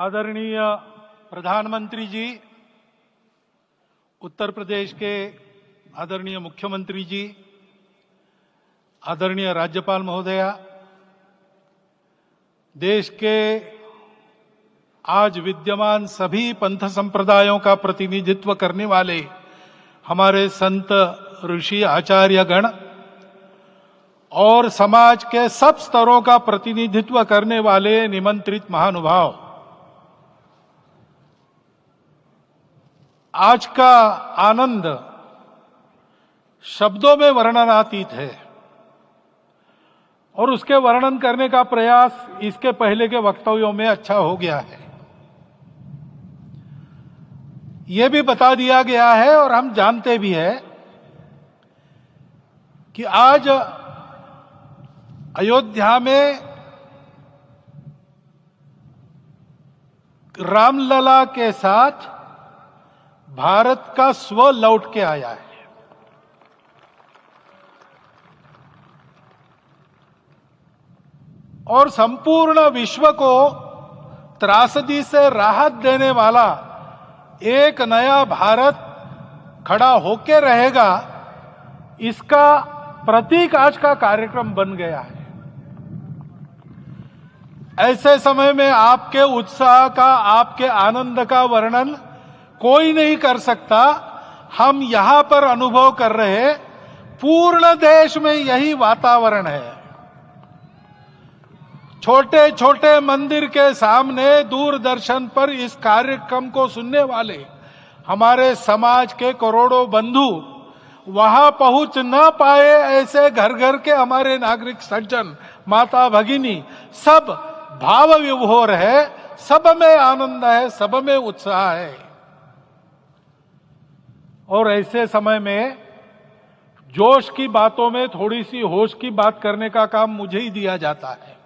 आदरणीय प्रधानमंत्री जी, उत्तर प्रदेश के आदरणीय मुख्यमंत्री जी, आदरणीय राज्यपाल महोदया, देश के आज विद्यमान सभी पंथ संप्रदायों का प्रतिनिधित्व करने वाले हमारे संत ऋषि आचार्य गण और समाज के सब स्तरों का प्रतिनिधित्व करने वाले निमंत्रित महानुभाव, आज का आनंद शब्दों में वर्णनातीत है और उसके वर्णन करने का प्रयास इसके पहले के वक्तव्यों में अच्छा हो गया है। यह भी बता दिया गया है और हम जानते भी हैं कि आज अयोध्या में रामलला के साथ भारत का स्व लौट के आया है। और संपूर्ण विश्व को त्रासदी से राहत देने वाला एक नया भारत खड़ा होके रहेगा, इसका प्रतीक आज का कार्यक्रम बन गया है। ऐसे समय में आपके उत्साह का, आपके आनंद का वर्णन कोई नहीं कर सकता। हम यहां पर अनुभव कर रहे, पूर्ण देश में यही वातावरण है। छोटे छोटे मंदिर के सामने दूरदर्शन पर इस कार्यक्रम को सुनने वाले हमारे समाज के करोड़ों बंधु वहां पहुंच न पाए, ऐसे घर घर के हमारे नागरिक सज्जन, माता भगिनी सब भाव विभोर है, सब में आनंद है, सब में उत्साह है। और ऐसे समय में जोश की बातों में थोड़ी सी होश की बात करने का काम मुझे ही दिया जाता है।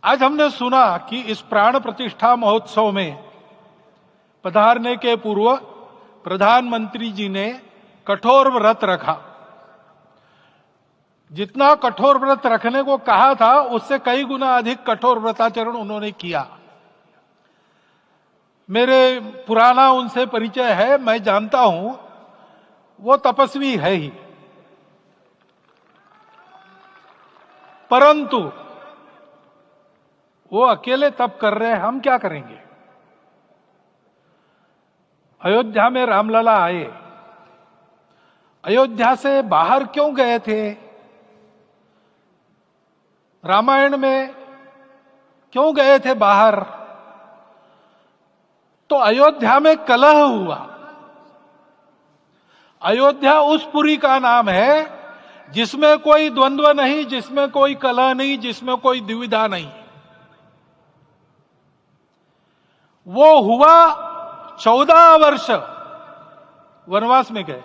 आज हमने सुना कि इस प्राण प्रतिष्ठा महोत्सव में पधारने के पूर्व प्रधानमंत्री जी ने कठोर व्रत रखा। जितना कठोर व्रत रखने को कहा था, उससे कई गुना अधिक कठोर व्रताचरण उन्होंने किया। मेरे पुराना उनसे परिचय है, मैं जानता हूं वो तपस्वी है ही, परंतु वो अकेले तप कर रहे हैं, हम क्या करेंगे। अयोध्या में रामलला आए, अयोध्या से बाहर क्यों गए थे, रामायण में क्यों गए थे बाहर, तो अयोध्या में कलह हुआ। अयोध्या उस पुरी का नाम है जिसमें कोई द्वंद्व नहीं, जिसमें कोई कलह नहीं, जिसमें कोई दुविधा नहीं। वो हुआ 14 वर्ष वनवास में गए।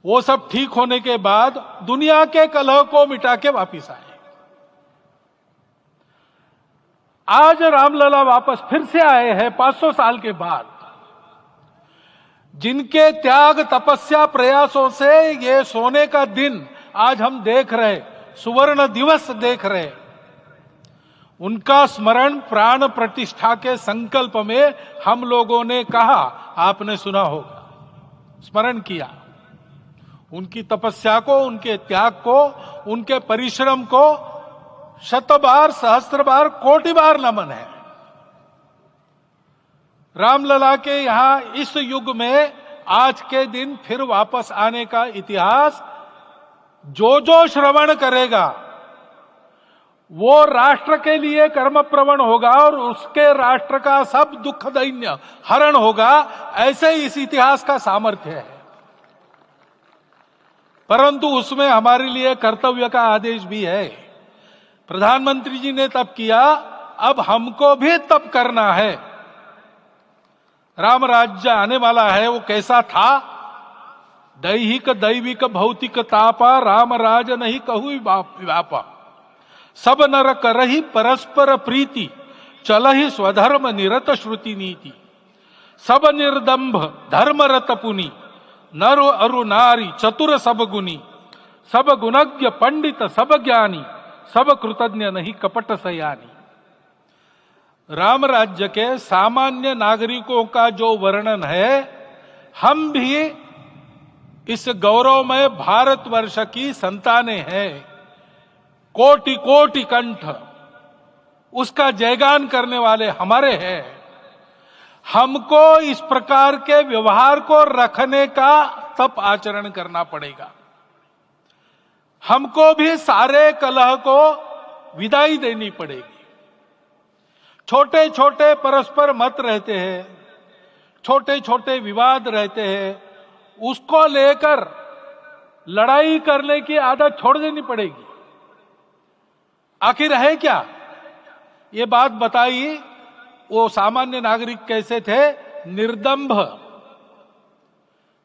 वो सब ठीक होने के बाद दुनिया के कलह को मिटा के वापिस आए। आज रामलला वापस फिर से आए हैं 500 साल के बाद। जिनके त्याग, तपस्या, प्रयासों से ये सोने का दिन आज हम देख रहे, सुवर्ण दिवस देख रहे, उनका स्मरण प्राण प्रतिष्ठा के संकल्प में हम लोगों ने कहा, आपने सुना होगा, स्मरण किया। उनकी तपस्या को, उनके त्याग को, उनके परिश्रम को शत बार, सहस्त्र बार, कोटि बार नमन है। रामलला के यहां इस युग में आज के दिन फिर वापस आने का इतिहास जो जो श्रवण करेगा वो राष्ट्र के लिए कर्म प्रवण होगा और उसके राष्ट्र का सब दुख दैन्य हरण होगा। ऐसे इस इतिहास का सामर्थ्य है। परंतु उसमें हमारे लिए कर्तव्य का आदेश भी है। प्रधानमंत्री जी ने तप किया, अब हमको भी तप करना है। राम राज्य आने वाला है, वो कैसा था, दैहिक दैविक भौतिक तापा, राम राज नहीं कहु व्यापा, सब नर करहि परस्पर प्रीति, चलहि स्वधर्म निरत श्रुति नीति, सब निर्दंभ धर्म रत पुनि, नर अरु नारी चतुर सब गुनी, सब गुणज्ञ पंडित सब ज्ञानी, सब कृतज्ञ नहीं कपट सयानी। राम राज्य के सामान्य नागरिकों का जो वर्णन है, हम भी इस गौरवमय भारतवर्ष की संतानें हैं। कोटि कोटि कंठ उसका जयगान करने वाले हमारे हैं। हमको इस प्रकार के व्यवहार को रखने का तप आचरण करना पड़ेगा। हमको भी सारे कलह को विदाई देनी पड़ेगी। छोटे छोटे परस्पर मत रहते हैं, छोटे छोटे विवाद रहते हैं, उसको लेकर लड़ाई करने की आदत छोड़ देनी पड़ेगी। आखिर है क्या? ये बात बताइए, वो सामान्य नागरिक कैसे थे? निर्दंभ,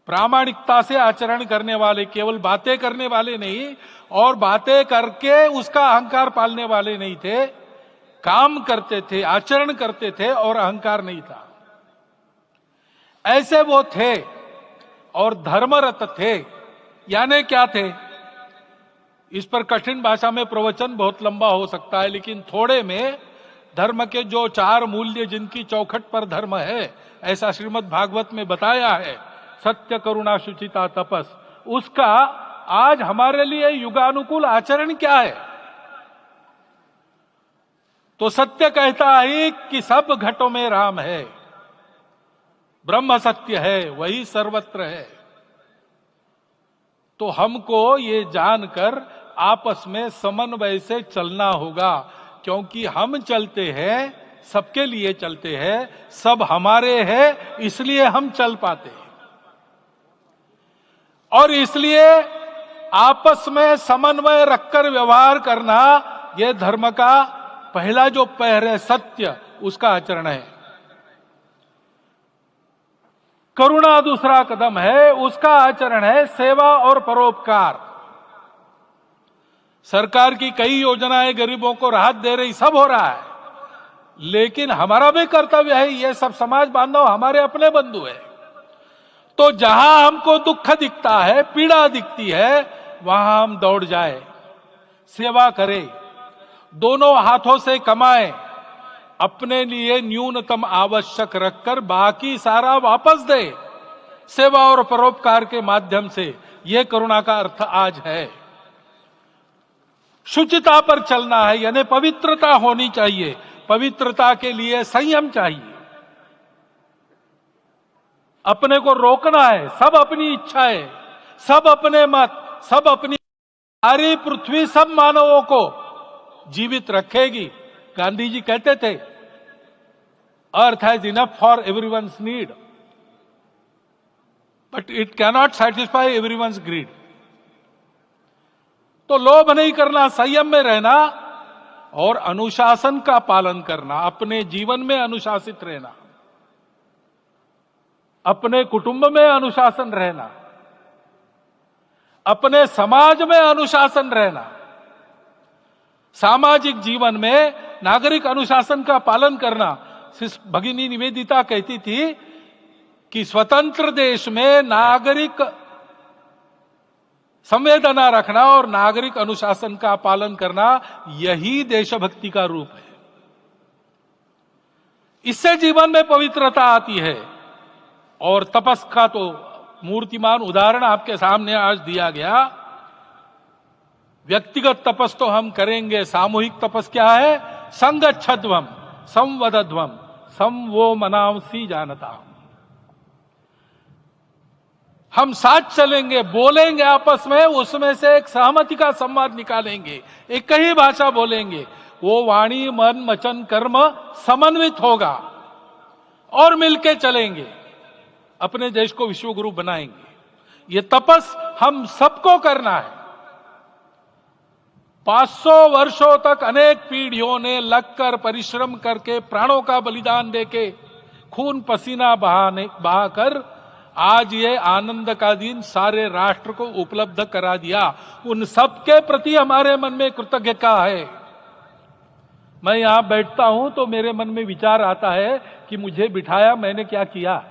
प्रामाणिकता से आचरण करने वाले, केवल बातें करने वाले नहीं और बातें करके उसका अहंकार पालने वाले नहीं थे। काम करते थे, आचरण करते थे और अहंकार नहीं था। ऐसे वो थे और धर्मरत थे। यानी क्या थे? इस पर कठिन भाषा में प्रवचन बहुत लंबा हो सकता है, लेकिन थोड़े में धर्म के जो 4 मूल्य जिनकी चौखट पर धर्म है, ऐसा श्रीमद् भागवत में बताया है, सत्य करुणा शुचिता तपस, उसका आज हमारे लिए युगानुकूल आचरण क्या है? तो सत्य कहता है कि सब घटों में राम है, ब्रह्म सत्य है, वही सर्वत्र है। तो हमको ये जानकर आपस में समन्वय से चलना होगा, क्योंकि हम चलते हैं, सबके लिए चलते हैं, सब हमारे हैं, इसलिए हम चल पाते हैं। और इसलिए आपस में समन्वय रखकर व्यवहार करना, यह धर्म का पहला जो पैर है, सत्य, उसका आचरण है। करुणा दूसरा कदम है, उसका आचरण है सेवा और परोपकार। सरकार की कई योजनाएं गरीबों को राहत दे रही, सब हो रहा है, लेकिन हमारा भी कर्तव्य है, ये सब समाज बांधव हमारे अपने बंधु है। तो जहां हमको दुख दिखता है, पीड़ा दिखती है, वहां हम दौड़ जाए, सेवा करें, दोनों हाथों से कमाएं, अपने लिए न्यूनतम आवश्यक रखकर बाकी सारा वापस दे, सेवा और परोपकार के माध्यम से। यह करुणा का अर्थ आज है। शुचिता पर चलना है, यानी पवित्रता होनी चाहिए। पवित्रता के लिए संयम चाहिए, अपने को रोकना है। सब अपनी इच्छाएं, सब अपने मत, सब अपनी, सारी पृथ्वी सब मानवों को जीवित रखेगी। गांधी जी कहते थे, earth has enough for everyone's need, but it cannot satisfy everyone's greed. तो लोभ नहीं करना, संयम में रहना और अनुशासन का पालन करना, अपने जीवन में अनुशासित रहना, अपने कुटुंब में अनुशासन रहना, अपने समाज में अनुशासन रहना। सामाजिक जीवन में नागरिक अनुशासन का पालन करना। भगिनी निवेदिता कहती थी कि स्वतंत्र देश में नागरिक संवेदना रखना और नागरिक अनुशासन का पालन करना, यही देशभक्ति का रूप है। इससे जीवन में पवित्रता आती है। और तपस का तो मूर्तिमान उदाहरण आपके सामने आज दिया गया। व्यक्तिगत तपस तो हम करेंगे, सामूहिक तपस क्या है? संगच्छध्वम संवदध्वम संवो मनांसी जानता। हम साथ चलेंगे, बोलेंगे आपस में, उसमें से एक सहमति का संवाद निकालेंगे, एक ही भाषा बोलेंगे, वो वाणी मन वचन कर्म समन्वित होगा और मिलके चलेंगे, अपने देश को विश्वगुरु बनाएंगे। ये तपस हम सबको करना है। 500 वर्षों तक अनेक पीढ़ियों ने लगकर परिश्रम करके, प्राणों का बलिदान देके, खून पसीना बहाकर आज ये आनंद का दिन सारे राष्ट्र को उपलब्ध करा दिया। उन सबके प्रति हमारे मन में कृतज्ञता है। मैं यहां बैठता हूं तो मेरे मन में विचार आता है कि मुझे बिठाया, मैंने क्या किया?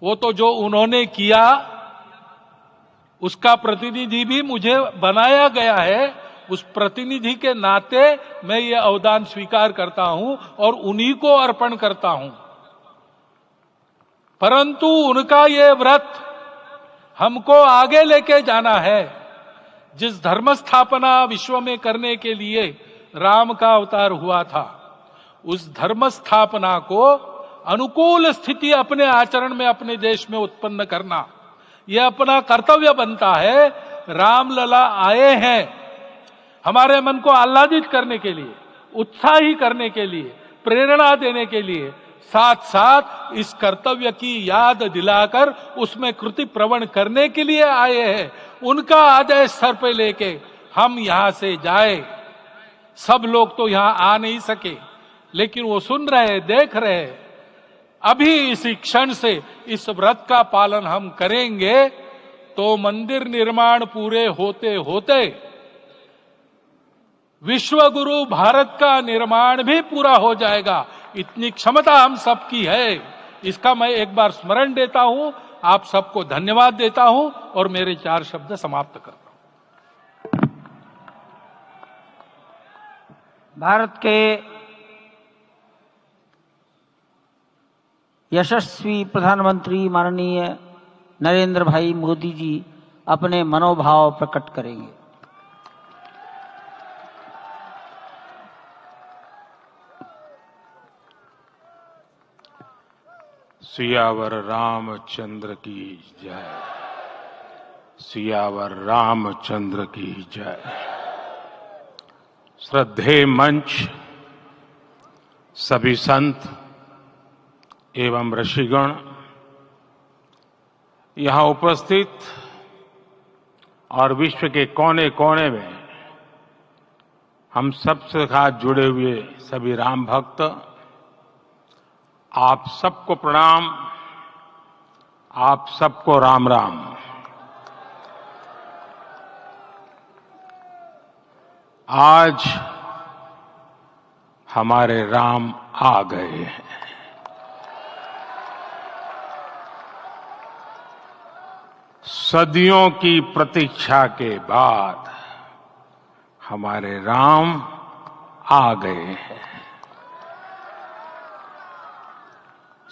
वो तो जो उन्होंने किया उसका प्रतिनिधि भी मुझे बनाया गया है, उस प्रतिनिधि के नाते मैं ये अवदान स्वीकार करता हूं और उन्हीं को अर्पण करता हूं। परंतु उनका ये व्रत हमको आगे लेके जाना है। जिस धर्म स्थापना विश्व में करने के लिए राम का अवतार हुआ था, उस धर्म स्थापना को अनुकूल स्थिति अपने आचरण में, अपने देश में उत्पन्न करना, यह अपना कर्तव्य बनता है। रामलला आए हैं हमारे मन को आह्लादित करने के लिए, उत्साही करने के लिए, प्रेरणा देने के लिए, साथ साथ इस कर्तव्य की याद दिलाकर उसमें कृति प्रवण करने के लिए आए हैं। उनका आदेश सर पे लेके हम यहां से जाए। सब लोग तो यहां आ नहीं सके, लेकिन वो सुन रहे, देख रहे। अभी इसी क्षण से इस व्रत का पालन हम करेंगे तो मंदिर निर्माण पूरे होते होते विश्व गुरु भारत का निर्माण भी पूरा हो जाएगा। इतनी क्षमता हम सबकी है। इसका मैं एक बार स्मरण देता हूं, आप सबको धन्यवाद देता हूं और मेरे 4 शब्द समाप्त करता हूं। भारत के यशस्वी प्रधानमंत्री माननीय नरेंद्र भाई मोदी जी अपने मनोभाव प्रकट करेंगे। सियावर रामचंद्र की जय। सियावर रामचंद्र की जय। श्रद्धेय मंच, सभी संत एवं ऋषिगण, यहां उपस्थित और विश्व के कोने कोने में हम सबसे साथ जुड़े हुए सभी राम भक्त, आप सबको प्रणाम, आप सबको राम राम। आज हमारे राम आ गए हैं। सदियों की प्रतीक्षा के बाद हमारे राम आ गए हैं।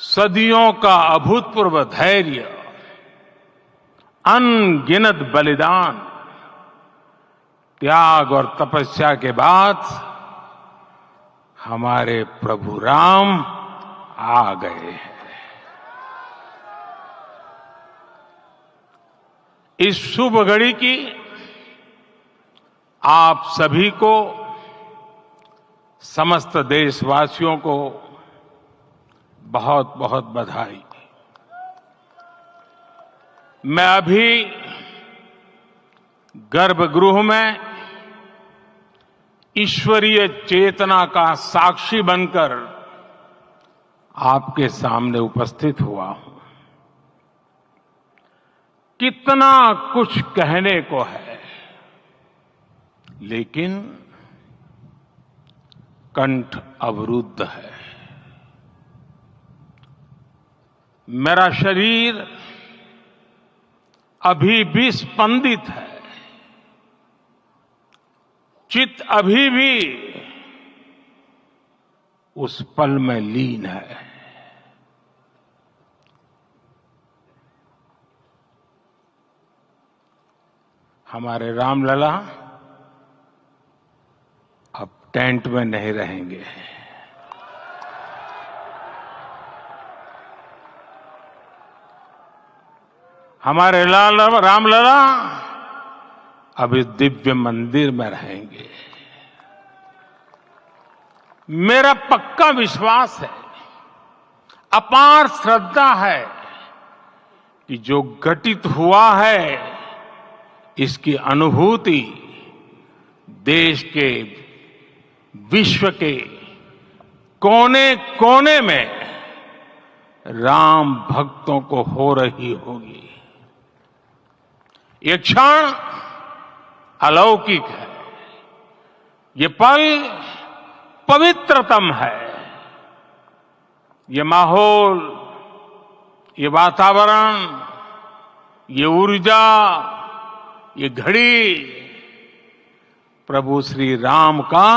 सदियों का अभूतपूर्व धैर्य, अनगिनत बलिदान, त्याग और तपस्या के बाद हमारे प्रभु राम आ गए हैं। इस शुभ घड़ी की आप सभी को, समस्त देशवासियों को बहुत बहुत बधाई। मैं अभी गर्भगृह में ईश्वरीय चेतना का साक्षी बनकर आपके सामने उपस्थित हुआ हूं। कितना कुछ कहने को है, लेकिन कंठ अवरुद्ध है। मेरा शरीर अभी भी स्पंदित है, चित्त अभी भी उस पल में लीन है। हमारे रामलला अब टेंट में नहीं रहेंगे। हमारे रामलला अब इस दिव्य मंदिर में रहेंगे। मेरा पक्का विश्वास है, अपार श्रद्धा है कि जो घटित हुआ है, इसकी अनुभूति देश के, विश्व के कोने कोने में राम भक्तों को हो रही होगी। ये क्षण अलौकिक है। ये पल पवित्रतम है। ये माहौल, ये वातावरण, ये ऊर्जा, ये घड़ी प्रभु श्री राम का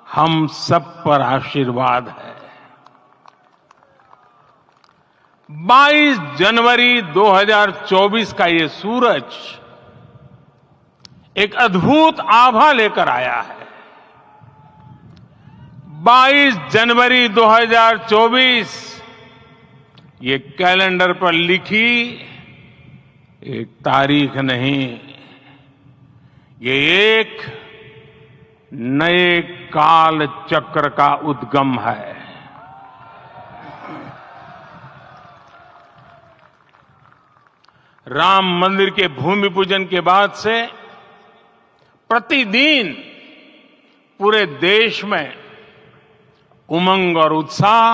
हम सब पर आशीर्वाद है। 22 जनवरी 2024 का ये सूरज एक अद्भुत आभा लेकर आया है। 22 जनवरी 2024 ये कैलेंडर पर लिखी एक तारीख नहीं, ये एक नए काल चक्र का उद्गम है। राम मंदिर के भूमि पूजन के बाद से प्रतिदिन पूरे देश में उमंग और उत्साह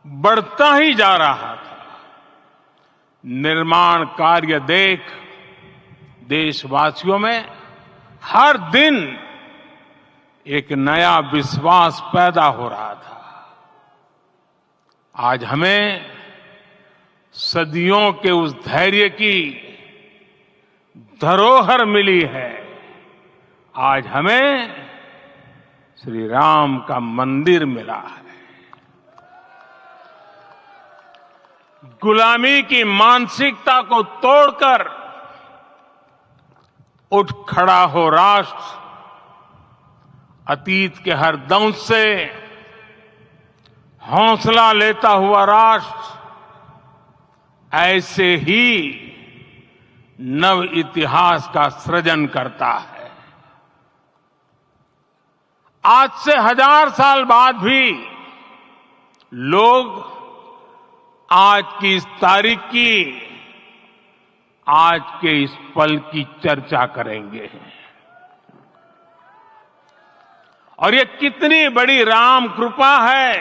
बढ़ता ही जा रहा था। निर्माण कार्य देख देशवासियों में हर दिन एक नया विश्वास पैदा हो रहा था। आज हमें सदियों के उस धैर्य की धरोहर मिली है। आज हमें श्री राम का मंदिर मिला है। गुलामी की मानसिकता को तोड़कर उठ खड़ा हो राष्ट्र। अतीत के हर दंश से हौसला लेता हुआ राष्ट्र ऐसे ही नव इतिहास का सृजन करता है। आज से 1000 साल बाद भी लोग आज की इस तारीख की, आज के इस पल की चर्चा करेंगे। और ये कितनी बड़ी राम कृपा है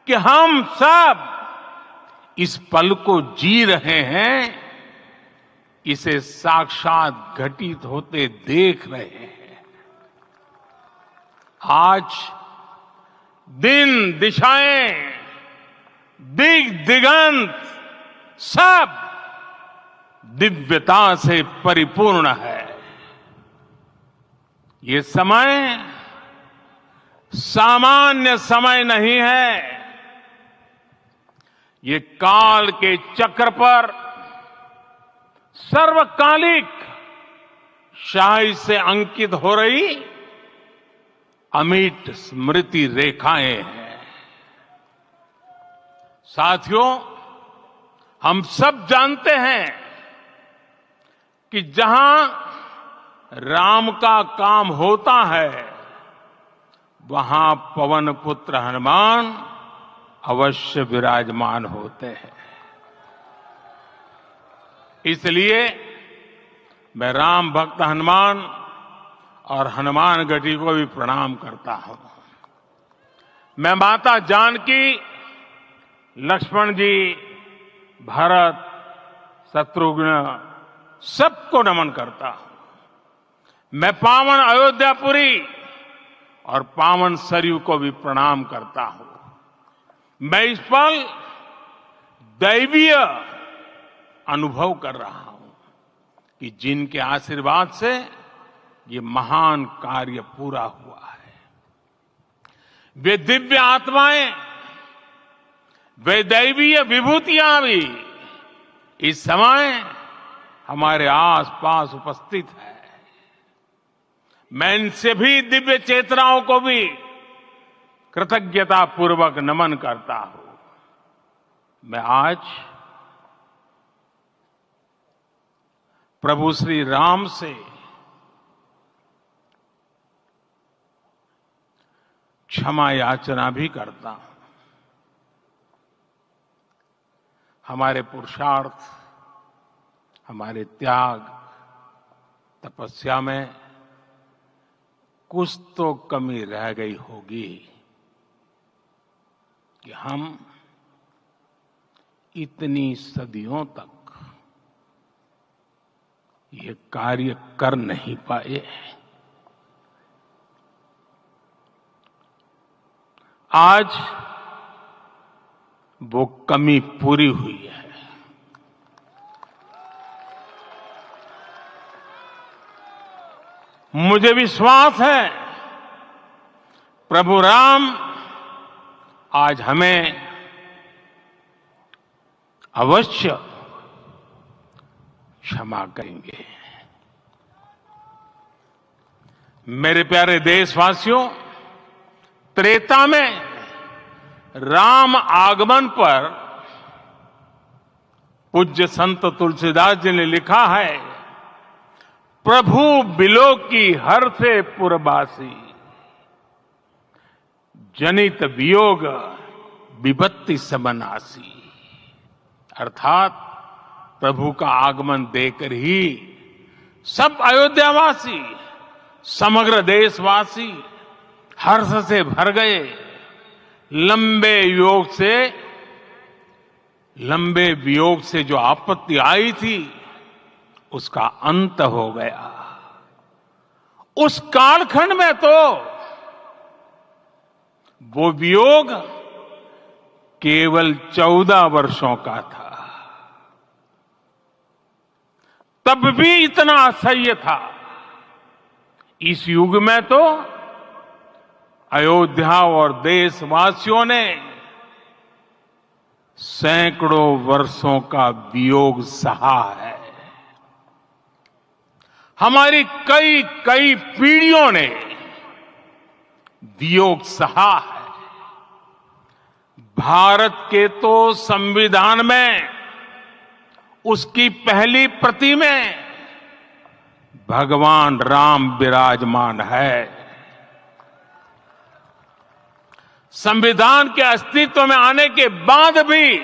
कि हम सब इस पल को जी रहे हैं, इसे साक्षात घटित होते देख रहे हैं। आज दिन दिशाएं दिग दिगंत सब दिव्यता से परिपूर्ण है। ये समय सामान्य समय नहीं है। ये काल के चक्र पर सर्वकालिक शाही से अंकित हो रही अमिट स्मृति रेखाएं हैं। साथियों, हम सब जानते हैं कि जहां राम का काम होता है वहां पवन पुत्र हनुमान अवश्य विराजमान होते हैं। इसलिए मैं राम भक्त हनुमान और हनुमान गढ़ी को भी प्रणाम करता हूं। मैं माता जानकी, लक्ष्मण जी, भरत, शत्रुघ्न सबको नमन करता हूं। मैं पावन अयोध्यापुरी और पावन सरयू को भी प्रणाम करता हूं। मैं इस पल दैवीय अनुभव कर रहा हूं कि जिनके आशीर्वाद से ये महान कार्य पूरा हुआ है। वे दिव्य आत्माएं, वे दैवीय विभूतियां भी इस समय हमारे आसपास उपस्थित है। मैं इनसे भी दिव्य चेतनाओं को भी कृतज्ञता पूर्वक नमन करता हूं। मैं आज प्रभु श्री राम से क्षमा याचना भी करता हूं। हमारे पुरुषार्थ, हमारे त्याग, तपस्या में कुछ तो कमी रह गई होगी कि हम इतनी सदियों तक ये कार्य कर नहीं पाए। आज वो कमी पूरी हुई है। मुझे विश्वास है प्रभु राम आज हमें अवश्य क्षमा करेंगे। मेरे प्यारे देशवासियों, त्रेता में राम आगमन पर पूज्य संत तुलसीदास जी ने लिखा है, प्रभु बिलो की हर से पुरबासी, जनित वियोग विपत्ति समनासी। अर्थात प्रभु का आगमन देकर ही सब अयोध्यावासी, समग्र देशवासी हर्ष से भर गए। लंबे वियोग से जो आपत्ति आई थी उसका अंत हो गया। उस कालखंड में तो वो वियोग केवल 14 वर्षों का था, तब भी इतना असह्य था। इस युग में तो अयोध्या और देशवासियों ने सैकड़ों वर्षों का वियोग सहा है। हमारी कई कई पीढ़ियों ने वियोग सहा है। भारत के तो संविधान में उसकी पहली प्रति में भगवान राम विराजमान है। संविधान के अस्तित्व में आने के बाद भी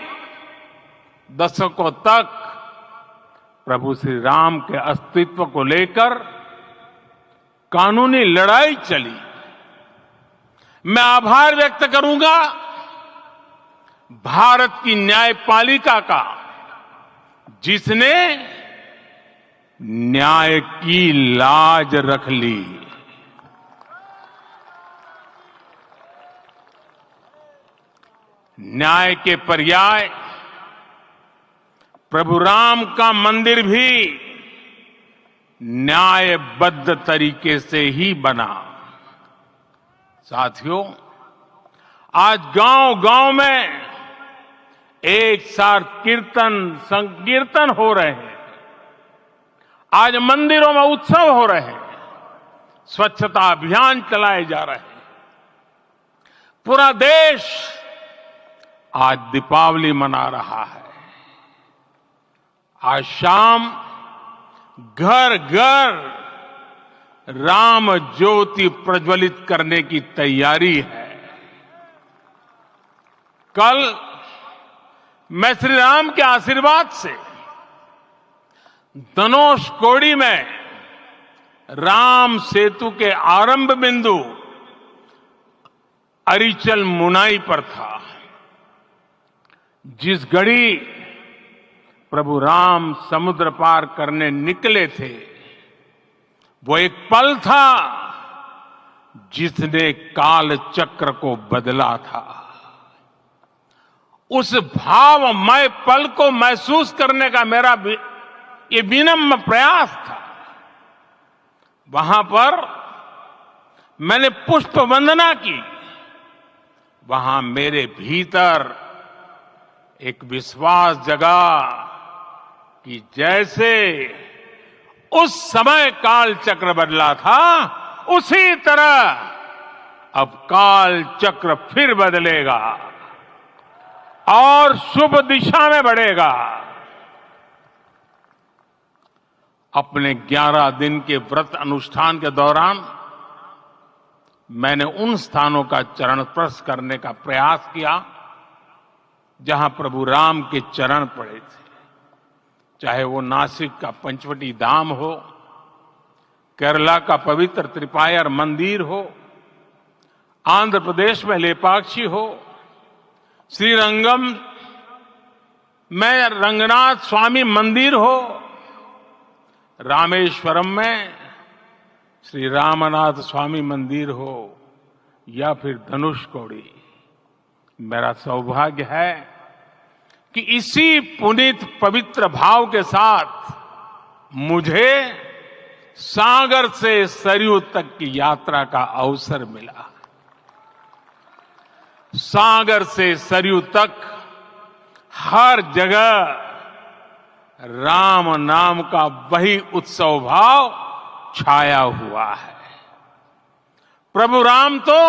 दशकों तक प्रभु श्री राम के अस्तित्व को लेकर कानूनी लड़ाई चली। मैं आभार व्यक्त करूंगा भारत की न्यायपालिका का, जिसने न्याय की लाज रख ली। न्याय के पर्याय प्रभु राम का मंदिर भी न्यायबद्ध तरीके से ही बना। साथियों, आज गांव-गांव में एक साथ कीर्तन संकीर्तन हो रहे हैं। आज मंदिरों में उत्सव हो रहे हैं, स्वच्छता अभियान चलाए जा रहे हैं। पूरा देश आज दीपावली मना रहा है। आज शाम घर घर राम ज्योति प्रज्वलित करने की तैयारी है। कल मैं श्री राम के आशीर्वाद से धनुषकोडी में राम सेतु के आरंभ बिंदु अरिचल मुनाई पर था। जिस घड़ी प्रभु राम समुद्र पार करने निकले थे, वो एक पल था जिसने काल चक्र को बदला था। उस भावमय पल को महसूस करने का मेरा ये विनम्र प्रयास था। वहां पर मैंने पुष्प वंदना की। वहां मेरे भीतर एक विश्वास जगा कि जैसे उस समय काल चक्र बदला था, उसी तरह अब काल चक्र फिर बदलेगा और शुभ दिशा में बढ़ेगा। अपने 11 दिन के व्रत अनुष्ठान के दौरान मैंने उन स्थानों का चरण स्पर्श करने का प्रयास किया जहां प्रभु राम के चरण पड़े थे। चाहे वो नासिक का पंचवटी धाम हो, केरला का पवित्र त्रिपायर मंदिर हो, आंध्र प्रदेश में लेपाक्षी हो, श्रीरंगम में रंगनाथ स्वामी मंदिर हो, रामेश्वरम में श्री रामनाथ स्वामी मंदिर हो, या फिर धनुषकोडी। मेरा सौभाग्य है कि इसी पुनीत पवित्र भाव के साथ मुझे सागर से सरयू तक की यात्रा का अवसर मिला। सागर से सरयू तक हर जगह राम नाम का वही उत्सव भाव छाया हुआ है। प्रभु राम तो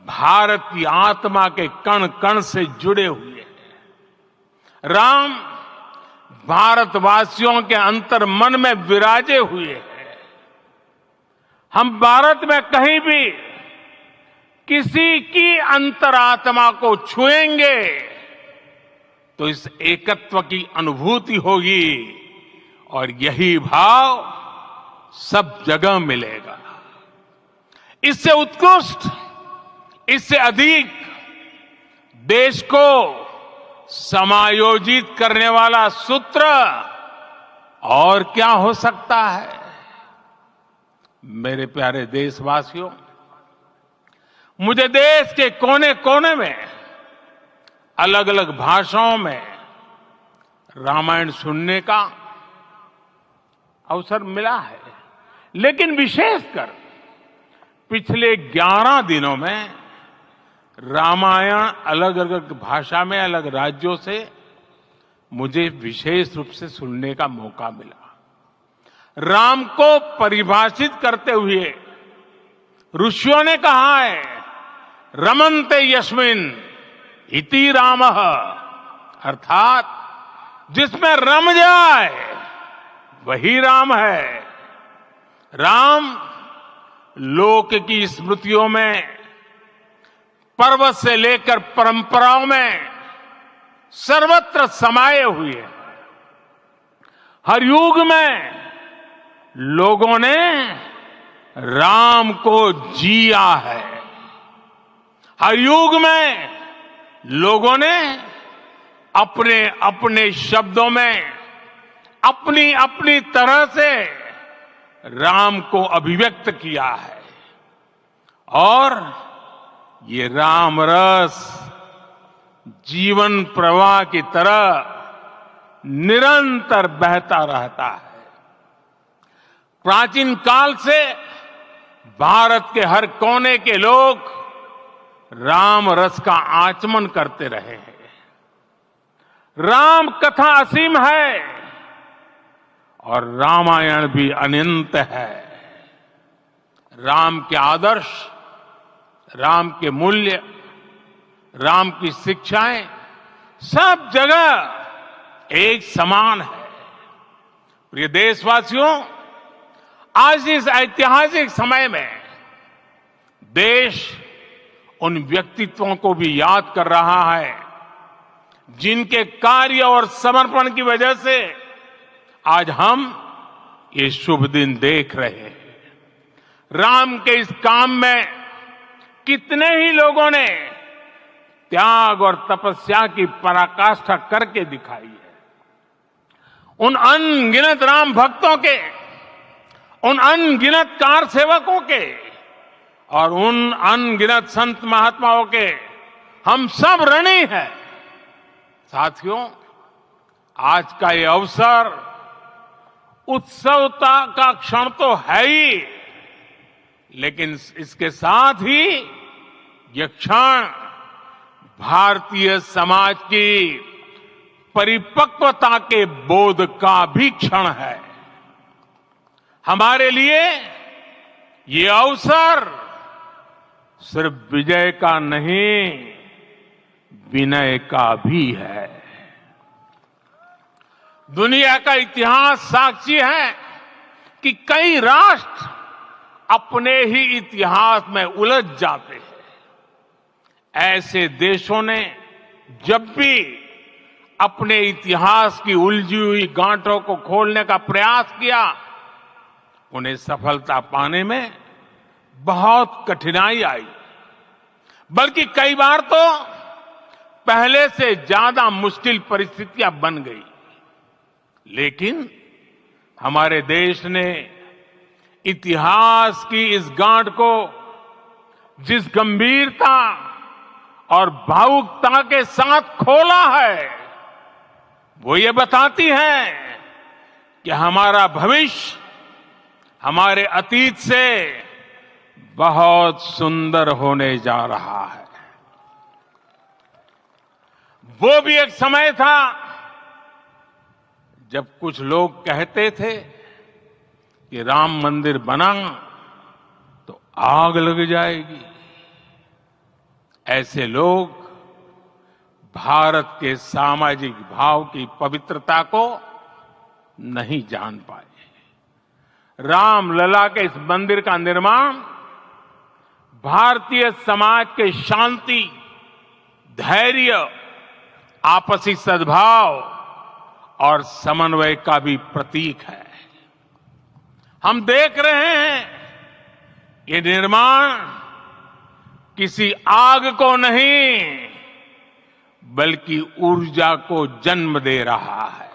भारत की आत्मा के कण कण से जुड़े हुए हैं। राम भारतवासियों के अंतर मन में विराजे हुए हैं। हम भारत में कहीं भी किसी की अंतरात्मा को छुएंगे तो इस एकत्व की अनुभूति होगी और यही भाव सब जगह मिलेगा। इससे उत्कृष्ट, इससे अधिक देश को समायोजित करने वाला सूत्र और क्या हो सकता है। मेरे प्यारे देशवासियों, मुझे देश के कोने कोने में अलग अलग भाषाओं में रामायण सुनने का अवसर मिला है, लेकिन विशेषकर पिछले 11 दिनों में रामायण अलग अलग भाषा में अलग राज्यों से मुझे विशेष रूप से सुनने का मौका मिला। राम को परिभाषित करते हुए ऋषियों ने कहा है, रमन्ते यस्मिन् इति रामः, अर्थात जिसमें रम जाए वही राम है। राम लोक की स्मृतियों में, पर्वत से लेकर परंपराओं में सर्वत्र समाये हुए हैं। हर युग में लोगों ने राम को जिया है। हर युग में लोगों ने अपने अपने शब्दों में अपनी अपनी तरह से राम को अभिव्यक्त किया है और ये राम रस जीवन प्रवाह की तरह निरंतर बहता रहता है। प्राचीन काल से भारत के हर कोने के लोग राम रस का आचमन करते रहे हैं। राम कथा असीम है और रामायण भी अनंत है। राम के आदर्श, राम के मूल्य, राम की शिक्षाएं सब जगह एक समान है। प्रिय देशवासियों, आज इस ऐतिहासिक समय में देश उन व्यक्तित्वों को भी याद कर रहा है जिनके कार्य और समर्पण की वजह से आज हम ये शुभ दिन देख रहे हैं। राम के इस काम में कितने ही लोगों ने त्याग और तपस्या की पराकाष्ठा करके दिखाई है। उन अनगिनत राम भक्तों के, उन अनगिनत कार सेवकों के और उन अनगिनत संत महात्माओं के हम सब ऋणी हैं। साथियों, आज का ये अवसर उत्सवता का क्षण तो है ही, लेकिन इसके साथ ही यह क्षण भारतीय समाज की परिपक्वता के बोध का भी क्षण है। हमारे लिए ये अवसर सिर्फ विजय का नहीं, विनय का भी है। दुनिया का इतिहास साक्षी है कि कई राष्ट्र अपने ही इतिहास में उलझ जाते हैं। ऐसे देशों ने जब भी अपने इतिहास की उलझी हुई गांठों को खोलने का प्रयास किया, उन्हें सफलता पाने में बहुत कठिनाई आई, बल्कि कई बार तो पहले से ज्यादा मुश्किल परिस्थितियां बन गई। लेकिन हमारे देश ने इतिहास की इस गांठ को जिस गंभीरता और भावुकता के साथ खोला है, वो ये बताती है कि हमारा भविष्य हमारे अतीत से बहुत सुंदर होने जा रहा है। वो भी एक समय था जब कुछ लोग कहते थे कि राम मंदिर बना तो आग लग जाएगी। ऐसे लोग भारत के सामाजिक भाव की पवित्रता को नहीं जान पाए। रामलला के इस मंदिर का निर्माण भारतीय समाज के शांति, धैर्य, आपसी सद्भाव और समन्वय का भी प्रतीक है। हम देख रहे हैं ये निर्माण किसी आग को नहीं बल्कि ऊर्जा को जन्म दे रहा है।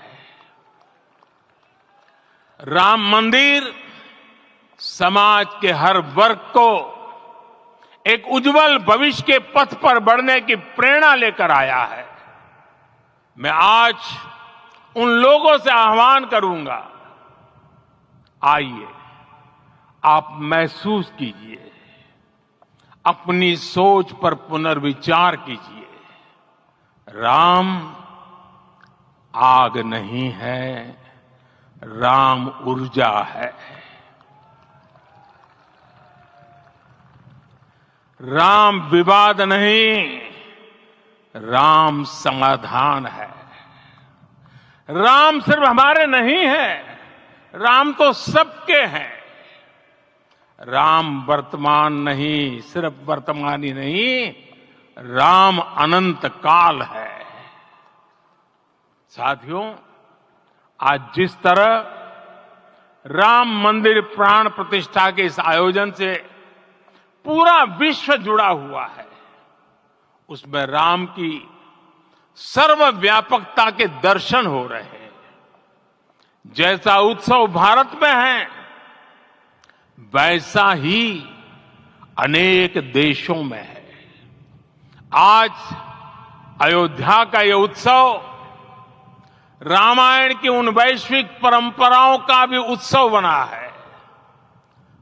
राम मंदिर समाज के हर वर्ग को एक उज्जवल भविष्य के पथ पर बढ़ने की प्रेरणा लेकर आया है। मैं आज उन लोगों से आह्वान करूंगा, आइए आप महसूस कीजिए, अपनी सोच पर पुनर्विचार कीजिए। राम आग नहीं है, राम ऊर्जा है। राम विवाद नहीं, राम समाधान है। राम सिर्फ हमारे नहीं है, राम तो सबके हैं। राम वर्तमान नहीं, सिर्फ वर्तमान ही नहीं, राम अनंत काल है। साथियों, आज जिस तरह राम मंदिर प्राण प्रतिष्ठा के इस आयोजन से पूरा विश्व जुड़ा हुआ है, उसमें राम की सर्वव्यापकता के दर्शन हो रहे हैं। जैसा उत्सव भारत में है, वैसा ही अनेक देशों में है। आज अयोध्या का यह उत्सव रामायण की उन वैश्विक परंपराओं का भी उत्सव बना है।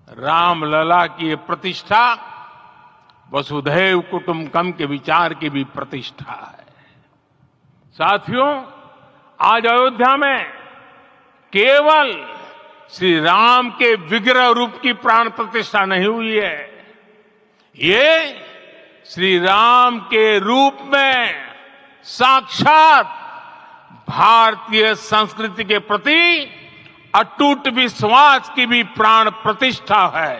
रामलला की ये प्रतिष्ठा वसुधैव कुटुंबकम के विचार की भी प्रतिष्ठा है। साथियों, आज अयोध्या में केवल श्री राम के विग्रह रूप की प्राण प्रतिष्ठा नहीं हुई है, ये श्री राम के रूप में साक्षात भारतीय संस्कृति के प्रति अटूट विश्वास की भी प्राण प्रतिष्ठा है।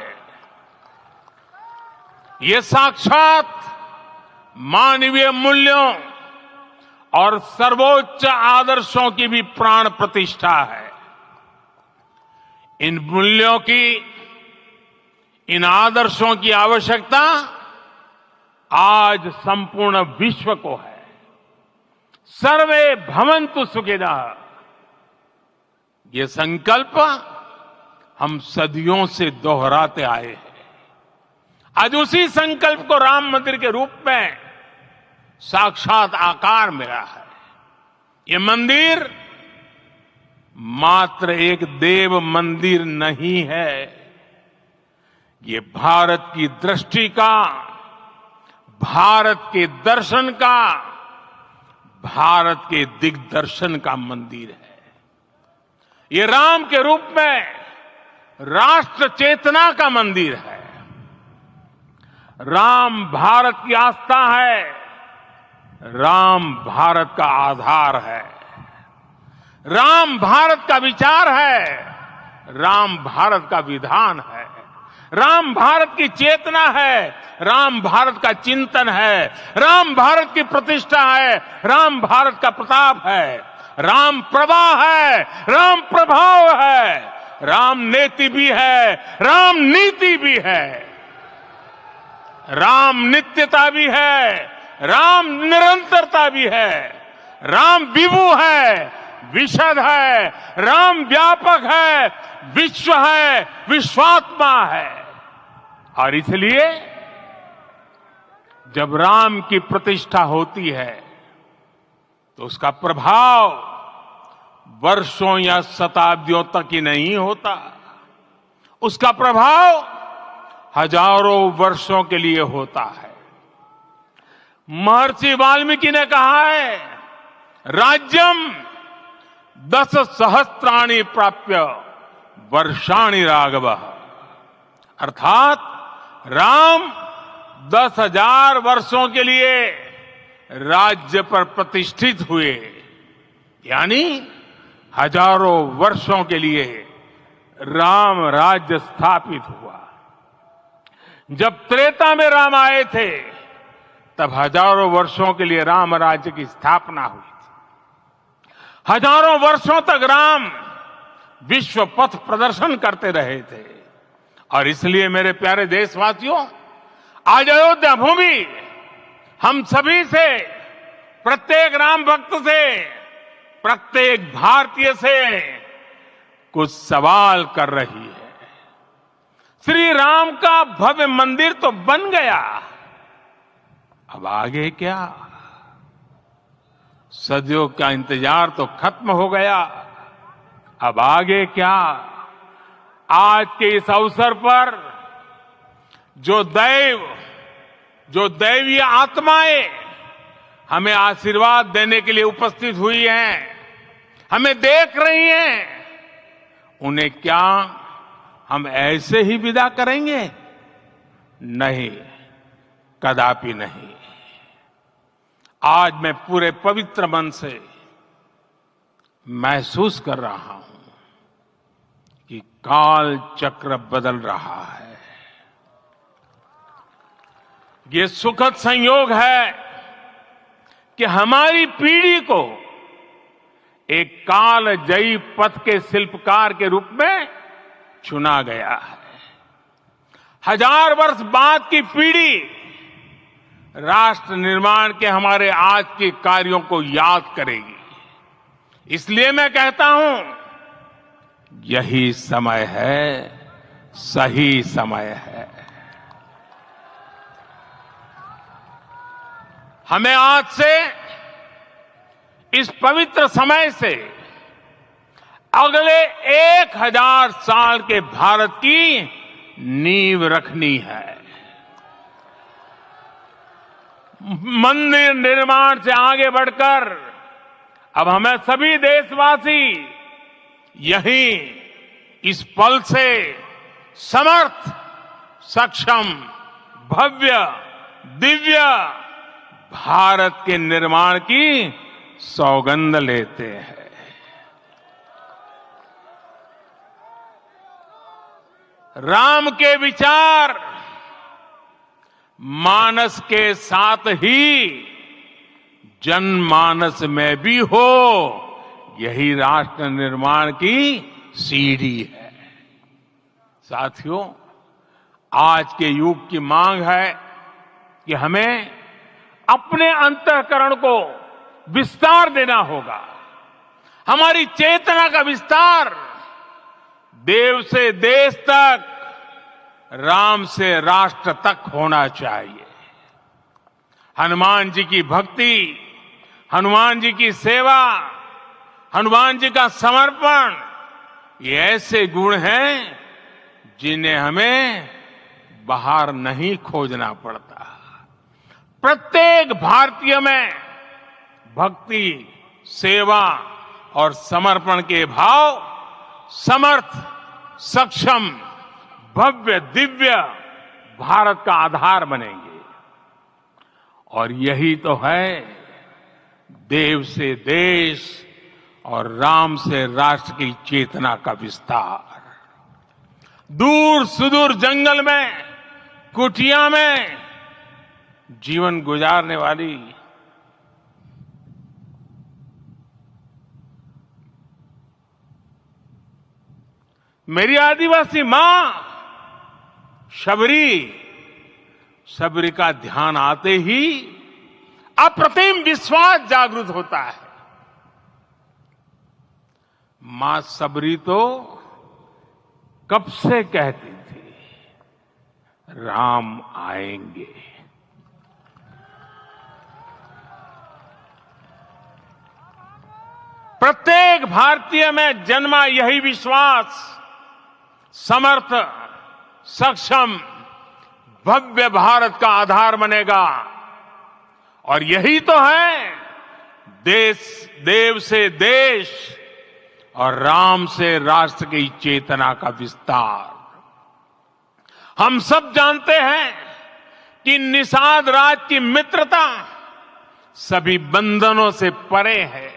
ये साक्षात मानवीय मूल्यों और सर्वोच्च आदर्शों की भी प्राण प्रतिष्ठा है। इन मूल्यों की, इन आदर्शों की आवश्यकता आज संपूर्ण विश्व को है। सर्वे भवन्तु सुखिनः, ये संकल्प हम सदियों से दोहराते आए हैं। आज उसी संकल्प को राम मंदिर के रूप में साक्षात आकार मिला है। ये मंदिर मात्र एक देव मंदिर नहीं है, ये भारत की दृष्टि का, भारत के दर्शन का, भारत के दिग्दर्शन का मंदिर है। ये राम के रूप में राष्ट्र चेतना का मंदिर है। राम भारत की आस्था है, राम भारत का आधार है, राम भारत का विचार है, राम भारत का विधान है, राम भारत की चेतना है, राम भारत का चिंतन है, राम भारत की प्रतिष्ठा है, राम भारत का प्रताप है, राम प्रवाह है, राम प्रभाव है, राम नेति भी है, राम नीति भी है, राम नित्यता भी है, राम निरंतरता भी है, राम विभु है, विशद है, राम व्यापक है, विश्व है, विश्वात्मा है। और इसलिए जब राम की प्रतिष्ठा होती है तो उसका प्रभाव वर्षों या शताब्दियों तक ही नहीं होता, उसका प्रभाव हजारों वर्षों के लिए होता है। महर्षि वाल्मीकि ने कहा है, राज्यम 10 सहस्त्राणि प्राप्य वर्षाणि राघव, अर्थात राम 10,000 वर्षों के लिए राज्य पर प्रतिष्ठित हुए, यानी हजारों वर्षों के लिए राम राज्य स्थापित हुआ। जब त्रेता में राम आए थे तब हजारों वर्षों के लिए राम राज्य की स्थापना हुई थी। हजारों वर्षों तक राम विश्व पथ प्रदर्शन करते रहे थे। और इसलिए मेरे प्यारे देशवासियों, आज अयोध्या भूमि हम सभी से, प्रत्येक राम भक्त से, प्रत्येक भारतीय से कुछ सवाल कर रही है। श्री राम का भव्य मंदिर तो बन गया, अब आगे क्या? सदियों का इंतजार तो खत्म हो गया, अब आगे क्या? आज के इस अवसर पर जो दैवीय आत्माएं हमें आशीर्वाद देने के लिए उपस्थित हुई हैं, हमें देख रही हैं, उन्हें क्या हम ऐसे ही विदा करेंगे? नहीं, कदापि नहीं। आज मैं पूरे पवित्र मन से महसूस कर रहा हूं कि काल चक्र बदल रहा है। ये सुखद संयोग है कि हमारी पीढ़ी को एक कालजयी पथ के शिल्पकार के रूप में चुना गया है। 1000 वर्ष बाद की पीढ़ी राष्ट्र निर्माण के हमारे आज के कार्यों को याद करेगी। इसलिए मैं कहता हूं, यही समय है, सही समय है। हमें आज से, इस पवित्र समय से अगले 1000 साल के भारत की नींव रखनी है। मंदिर निर्माण से आगे बढ़कर अब हमें सभी देशवासी यही इस पल से समर्थ, सक्षम, भव्य, दिव्य भारत के निर्माण की सौगंध लेते हैं। राम के विचार मानस के साथ ही जनमानस में भी हो, यही राष्ट्र निर्माण की सीढ़ी है। साथियों, आज के युग की मांग है कि हमें अपने अंतःकरण को विस्तार देना होगा। हमारी चेतना का विस्तार देव से देश तक, राम से राष्ट्र तक होना चाहिए। हनुमान जी की भक्ति, हनुमान जी की सेवा, हनुमान जी का समर्पण, ये ऐसे गुण हैं जिन्हें हमें बाहर नहीं खोजना पड़ता। प्रत्येक भारतीय में भक्ति, सेवा और समर्पण के भाव समर्थ, सक्षम, भव्य, दिव्य भारत का आधार बनेंगे। और यही तो है देव से देश और राम से राष्ट्र की चेतना का विस्तार। दूर सुदूर जंगल में, कुटिया में जीवन गुजारने वाली मेरी आदिवासी मां शबरी का ध्यान आते ही अप्रतिम विश्वास जागृत होता है। मां शबरी तो कब से कहती थी, राम आएंगे। प्रत्येक भारतीय में जन्मा यही विश्वास समर्थ, सक्षम, भव्य भारत का आधार बनेगा। और यही तो है देव से देश और राम से राष्ट्र की चेतना का विस्तार। हम सब जानते हैं कि निषाद राज की मित्रता सभी बंधनों से परे है।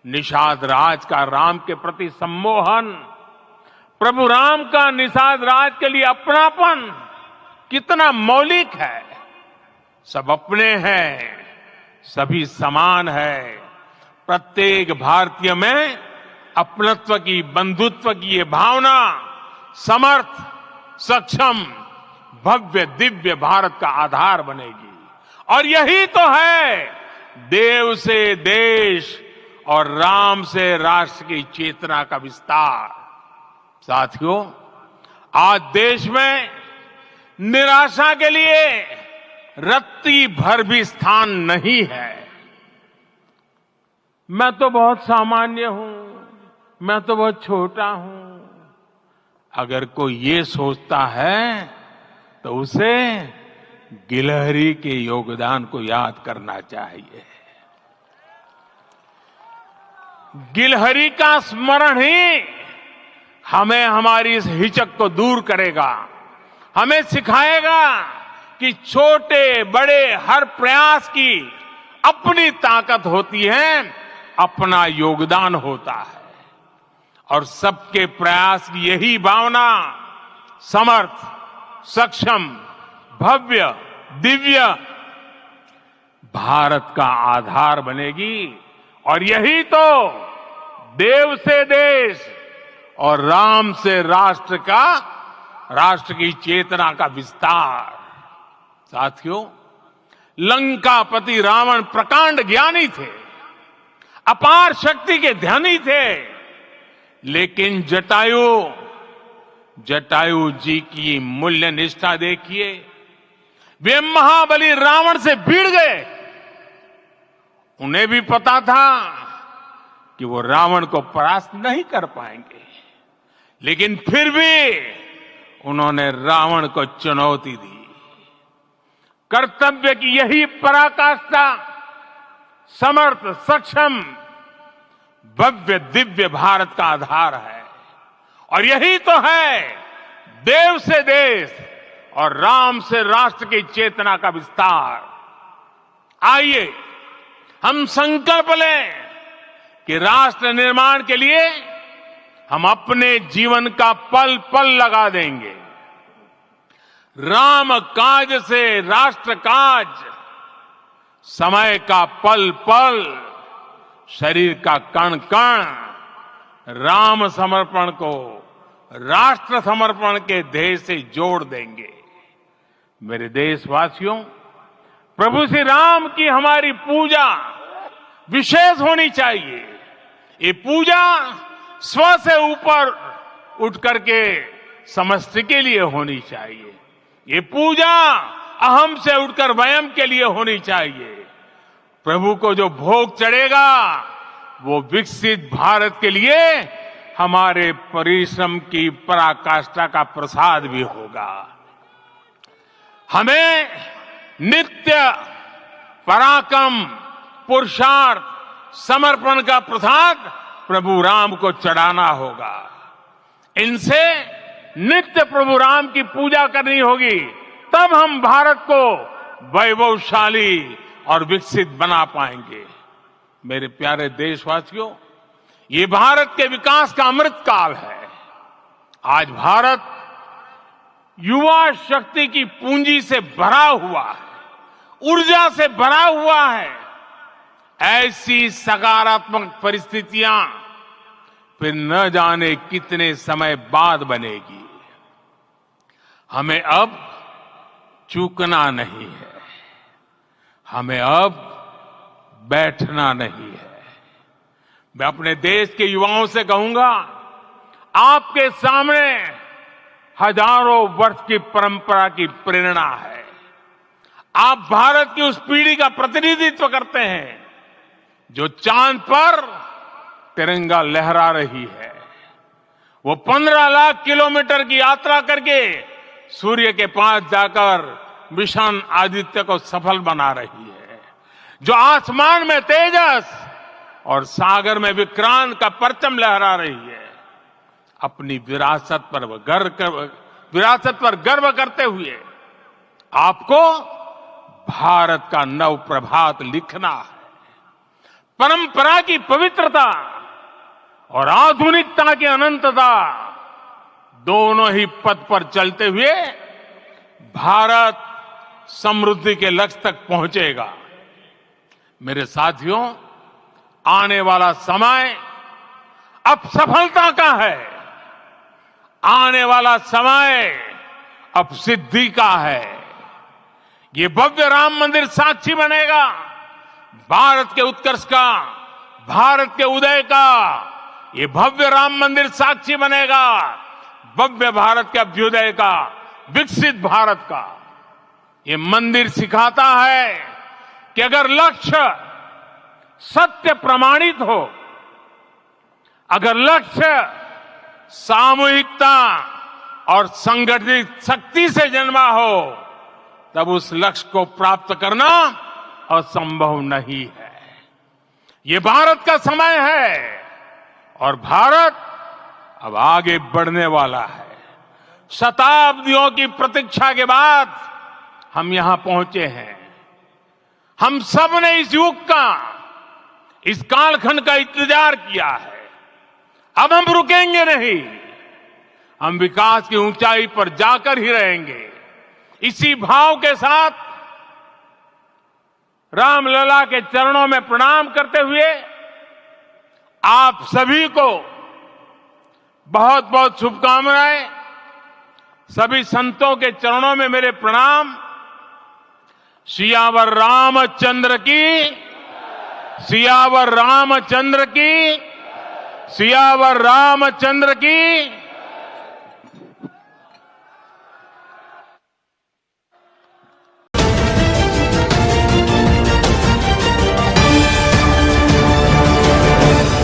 निषाद राज का राम के प्रति सम्मोहन, प्रभु राम का निषाद राज के लिए अपनापन कितना मौलिक है। सब अपने हैं, सभी समान है। प्रत्येक भारतीय में अपनत्व की, बंधुत्व की ये भावना समर्थ, सक्षम, भव्य, दिव्य भारत का आधार बनेगी। और यही तो है देव से देश और राम से राष्ट्र की चेतना का विस्तार। साथियों, आज देश में निराशा के लिए रत्ती भर भी स्थान नहीं है। मैं तो बहुत सामान्य हूं, मैं तो बहुत छोटा हूं। अगर कोई ये सोचता है तो उसे गिलहरी के योगदान को याद करना चाहिए। गिलहरी का स्मरण ही हमें हमारी इस हिचक को दूर करेगा, हमें सिखाएगा कि छोटे बड़े हर प्रयास की अपनी ताकत होती है, अपना योगदान होता है। और सबके प्रयास की यही भावना समर्थ, सक्षम, भव्य, दिव्य भारत का आधार बनेगी। और यही तो देव से देश और राम से राष्ट्र की चेतना का विस्तार। साथियों, लंकापति रावण प्रकांड ज्ञानी थे, अपार शक्ति के धनी थे, लेकिन जटायु जी की मूल्य निष्ठा देखिए। वे महाबली रावण से भिड़ गए। उन्हें भी पता था कि वो रावण को परास्त नहीं कर पाएंगे, लेकिन फिर भी उन्होंने रावण को चुनौती दी। कर्तव्य की यही पराकाष्ठा समर्थ, सक्षम, भव्य, दिव्य भारत का आधार है। और यही तो है देव से देश और राम से राष्ट्र की चेतना का विस्तार। आइए हम संकल्प लें कि राष्ट्र निर्माण के लिए हम अपने जीवन का पल पल लगा देंगे। राम काज से राष्ट्र काज, समय का पल पल, शरीर का कण कण राम समर्पण को राष्ट्र समर्पण के ध्येय से जोड़ देंगे। मेरे देशवासियों, प्रभु श्री राम की हमारी पूजा विशेष होनी चाहिए। ये पूजा स्व से ऊपर उठ करके समष्टि के लिए होनी चाहिए। ये पूजा अहम से उठकर वयम के लिए होनी चाहिए। प्रभु को जो भोग चढ़ेगा वो विकसित भारत के लिए हमारे परिश्रम की पराकाष्ठा का प्रसाद भी होगा। हमें नित्य पराक्रम, पुरुषार्थ, समर्पण का प्रसाद प्रभु राम को चढ़ाना होगा। इनसे नित्य प्रभु राम की पूजा करनी होगी, तब हम भारत को वैभवशाली और विकसित बना पाएंगे। मेरे प्यारे देशवासियों, ये भारत के विकास का अमृत काल है। आज भारत युवा शक्ति की पूंजी से भरा हुआ है, ऊर्जा से भरा हुआ है। ऐसी सकारात्मक परिस्थितियां फिर न जाने कितने समय बाद बनेगी। हमें अब चूकना नहीं है, हमें अब बैठना नहीं है। मैं अपने देश के युवाओं से कहूंगा, आपके सामने हजारों वर्ष की परंपरा की प्रेरणा है। आप भारत की उस पीढ़ी का प्रतिनिधित्व करते हैं जो चांद पर तिरंगा लहरा रही है। वो 15 लाख किलोमीटर की यात्रा करके सूर्य के पास जाकर मिशन आदित्य को सफल बना रही है, जो आसमान में तेजस और सागर में विक्रांत का परचम लहरा रही है। अपनी विरासत पर गर्व करते हुए आपको भारत का नव प्रभात लिखना है। परंपरा की पवित्रता और आधुनिकता की अनंतता दोनों ही पथ पर चलते हुए भारत समृद्धि के लक्ष्य तक पहुंचेगा। मेरे साथियों, आने वाला समय अब सफलता का है, आने वाला समय अब सिद्धि का है। ये भव्य राम मंदिर साक्षी बनेगा भारत के उत्कर्ष का, भारत के उदय का। ये भव्य राम मंदिर साक्षी बनेगा भव्य भारत के अभ्युदय का, विकसित भारत का। ये मंदिर सिखाता है कि अगर लक्ष्य सत्य प्रमाणित हो, अगर लक्ष्य सामूहिकता और संगठित शक्ति से जन्मा हो, तब उस लक्ष्य को प्राप्त करना असंभव नहीं है। ये भारत का समय है और भारत अब आगे बढ़ने वाला है। शताब्दियों की प्रतीक्षा के बाद हम यहां पहुंचे हैं। हम सब ने इस युग का, इस कालखंड का इंतजार किया है। अब हम रुकेंगे नहीं, हम विकास की ऊंचाई पर जाकर ही रहेंगे। इसी भाव के साथ रामलला के चरणों में प्रणाम करते हुए आप सभी को बहुत बहुत शुभकामनाएं। सभी संतों के चरणों में मेरे प्रणाम। सियावर रामचंद्र की, सियावर रामचंद्र की, सियावर रामचंद्र की।